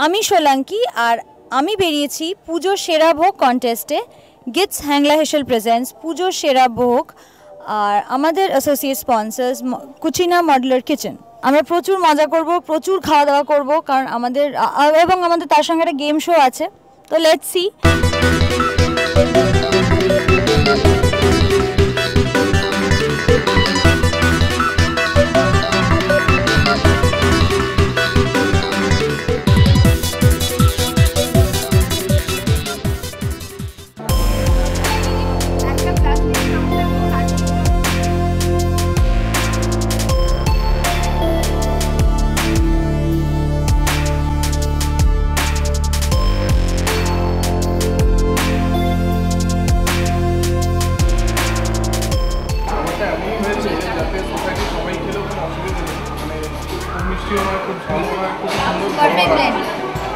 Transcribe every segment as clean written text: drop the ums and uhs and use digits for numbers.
আমি সোলাঙ্কি আর আমি বেরিয়েছি পুজোর সেরা ভোগ কন্টেস্টে। গিটস হ্যাংলা হেসেল প্রেজেন্টস পুজোর সেরা ভোগ আর আমাদের associate sponsors Cucina modular kitchen. আমরা প্রচুর মজা করব, প্রচুর খাওয়া দাওয়া করব, কারণ আমাদের তার সঙ্গে একটা গেম শো আছে। তো লেটস সি।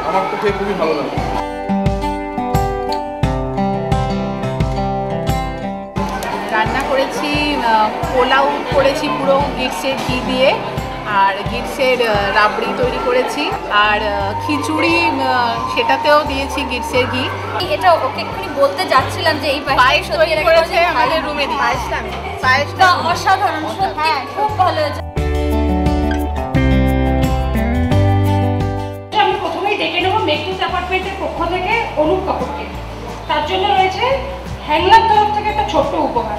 আমার তো খেয়ে খুবই ভালো লাগে। রান্না করেছি, পোলাও করেছি পুরো গিটসের ঘি দিয়ে, আর গিটসের রাবড়ি তৈরি করেছি, আর খিচুড়ি সেটাতেও দিয়েছি গিটসের ঘি। এটা ওকে এক্ষুনি বলতে যাচ্ছিলাম যে এই পায়েস তৈরি করেছে আমাদের রুমে। পায়েসটা অসাধারণ, সত্যি খুব ভালো হয়েছে। ডেকে নেব মেঘদূত অ্যাপার্টমেন্টের পক্ষ থেকে অনুপ কাপুরকে। তার জন্য রয়েছে হ্যাংলার তরফ থেকে একটা ছোট্ট উপহার।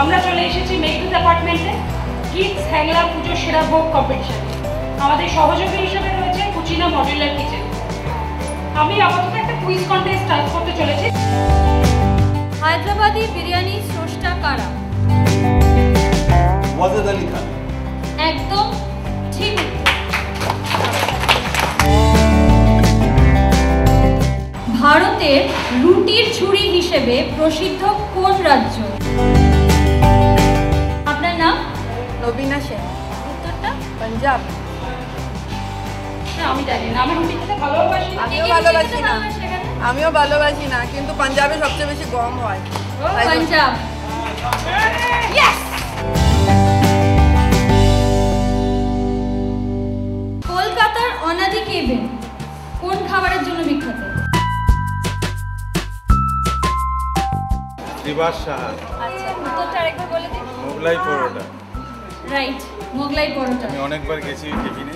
আমরা চলে এসেছি মেঘদূত অ্যাপার্টমেন্টে গিটস হ্যাংলা পুজোর সেরা ভোগ কম্পিটিশনে। আমাদের সহযোগী হিসেবে রয়েছে কুচিনা মডুলার কিচেন। আমি আপাতত একটা কুইজ কন্টেস্ট স্টার্ট করতে চলেছি। হায়দ্রাবাদি বিরিয়ানি স্রষ্টা কারা? ওয়াজেদ আলী খান। একদম ঠিক। ভারতের রুটির ছুরি হিসেবে প্রসিদ্ধ কোন রাজ্য? আপনার নাম? নবীনা সেন। উত্তরটা? পাঞ্জাব। আমি জানি না, আমি রুটি খেতে ভালোবাসি। আমিও ভালোবাসি না, কিন্তু পাঞ্জাবে সবচেয়ে বেশি গরম হয়। পাঞ্জাব। ইয়েস। কলকাতার অনাদি কেবেন কোন খাবারের জন্য বিখ্যাত? শ্রীবাস সাহা। আচ্ছা, উত্তরটা আরেকবার বলে দিন। মোগলাই পরোটা। রাইট, মোগলাই পরোটা। আমি অনেকবার গেছি টিফিনে।